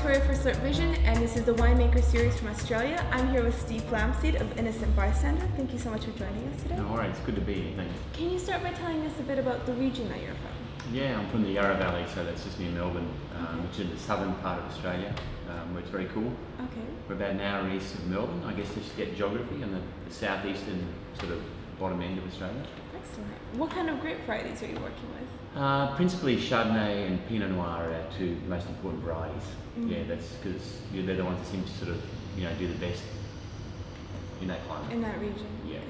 Victoria for SlurpVision, and this is the Winemaker series from Australia. I'm here with Steve Flamsteed of Innocent Bystander. Thank you so much for joining us today. No worries, good to be here, thanks. Can you start by telling us a bit about the region that you're from? Yeah, I'm from the Yarra Valley, so that's just near Melbourne, which is in the southern part of Australia, where it's very cool. Okay. We're about an hour east of Melbourne, I guess, just to get geography, and the southeastern sort of bottom end of Australia. Excellent. What kind of grape varieties are you working with? Principally Chardonnay and Pinot Noir are our two most important varieties. Yeah, that's because they're the ones that seem to sort of, do the best in that climate. In that region? Yeah. Okay.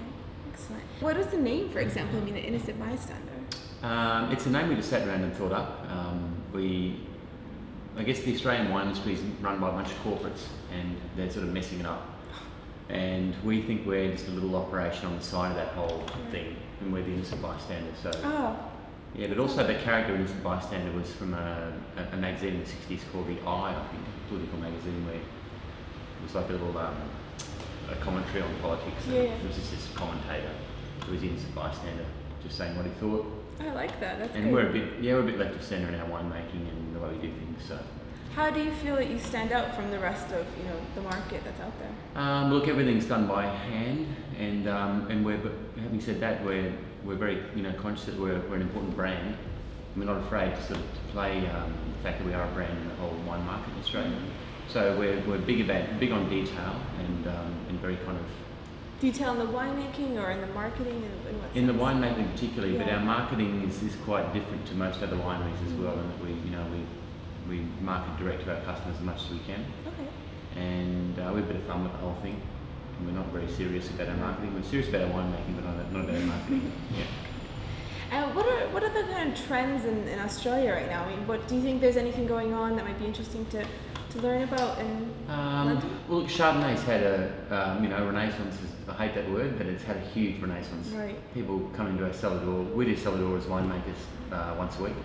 Excellent. What is the name, for example, the Innocent Bystander? It's a name we just sat around and thought up. I guess the Australian wine industry is run by a bunch of corporates and they're sort of messing it up. And we think we're just a little operation on the side of that whole thing, and we're the Innocent Bystander. So, yeah, but also the character Innocent Bystander was from a magazine in the 60s called The Eye, I think, a political magazine where it was like a little a commentary on politics. Yeah. It was just this commentator who was the Innocent Bystander, just saying what he thought. I like that. That's and good. we're a bit left of centre in our winemaking and the way we do things. So. How do you feel that you stand out from the rest of the market that's out there? Look, everything's done by hand, and having said that, we're very conscious that we're an important brand. We're not afraid to sort of play the fact that we are a brand in the whole wine market in Australia. So we're big on detail and very kind of detail in the winemaking or in the marketing and what in the winemaking particularly, but our marketing is quite different to most other wineries as well, in that we market direct to our customers as much as we can. Okay. And we have a bit of fun with the whole thing. And we're not very serious about our marketing. We're serious about our winemaking, but not about our marketing. Yeah. What are the kind of trends in Australia right now? I mean, what do you think there's anything going on that might be interesting to learn about in London? Well, look, Chardonnay's had a renaissance. I hate that word, but it's had a huge renaissance. Right. People come into our cellar door. We do cellar door as winemakers once a week,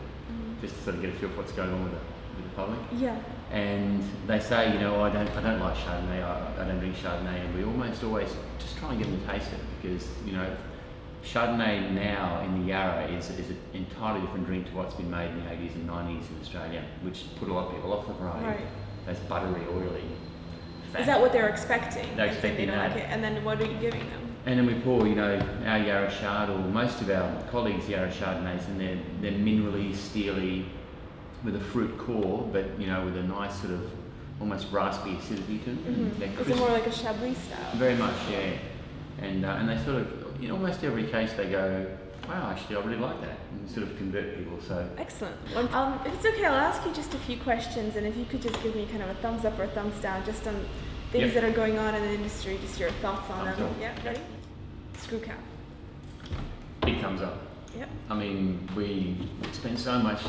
just to sort of get a feel for what's going on with the public. Yeah. And they say, I don't like Chardonnay. I don't drink Chardonnay, and we almost always just try and get them to taste it because Chardonnay now in the Yarra is an entirely different drink to what's been made in the 80s and 90s in Australia, which put a lot of people off the variety. Right. That's buttery, oily. Fat. Is that what they're expecting? They're expecting that. Like it. And then what are you giving them? And then we pour, our Yarra Chard, or most of our colleagues' Yarra Chardonnays, and they're minerally, steely, with a fruit core, but with a nice sort of almost raspy acidity to them. Is it more like a Chablis style? Very much, yeah. And they sort of, in almost every case, they go, wow, actually, I really like that, and sort of convert people. So excellent. If it's okay, I'll ask you just a few questions, and if you could just give me kind of a thumbs up or a thumbs down, just on things that are going on in the industry, just your thoughts on them. Yeah, ready? Screw cap. Big thumbs up. Yep. I mean, we spend so much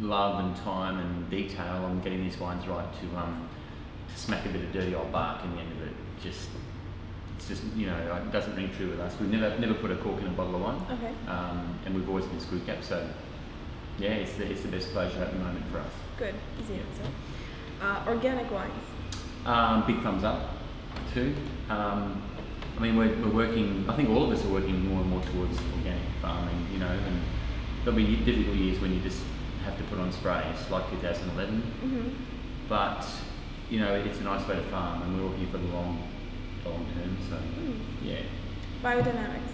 love and time and detail on getting these wines right to smack a bit of dirty old bark in the end of it. It's just it doesn't ring true with us. We've never put a cork in a bottle of wine. Okay. And we've always been screw cap. So yeah, it's the best closure at the moment for us. Good, easy answer. Organic wines. Big thumbs up too. I mean, we're working. I think all of us are working more and more towards organic farming. And there'll be difficult years when you just have to put on sprays like 2011, but it's a nice way to farm, and we're all here for the long term. So yeah. Biodynamics.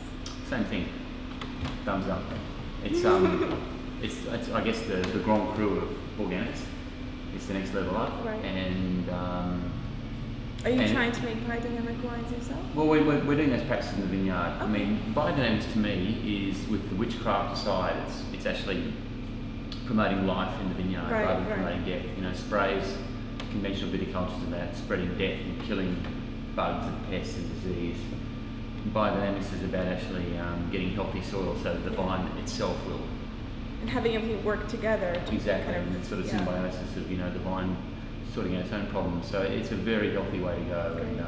Same thing. Thumbs up. It's I guess the Grand Cru of organics. It's the next level up. Right. And are you trying to make biodynamic wines yourself? Well, we're doing those practices in the vineyard. Okay. I mean, biodynamics to me is, with the witchcraft side, it's actually promoting life in the vineyard rather than promoting death. Sprays, conventional viticulture is about spreading death and killing bugs and pests and disease. Biodynamics is about actually getting healthy soil so that the vine itself will. And having everything work together. Exactly, and it's sort of symbiosis of the vine sorting out its own problems. So it's a very healthy way to go, and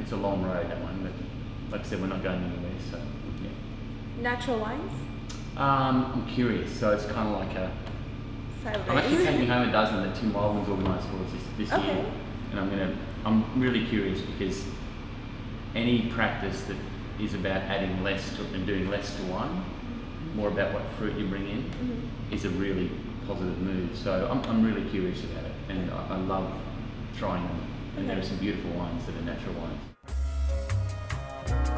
it's a long road, that one. But like I said, we're not going anywhere. So yeah. Natural wines. I'm curious, so it's kind of like I'm actually taking home a dozen that Tim Wildman's organised for us this year, and I'm really curious because any practice that is about adding less to and doing less to one, more about what fruit you bring in, is a really positive move. So I'm really curious about it. and I love trying them. And there are some beautiful wines that are natural wines.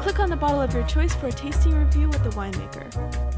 Click on the bottle of your choice for a tasting review with the winemaker.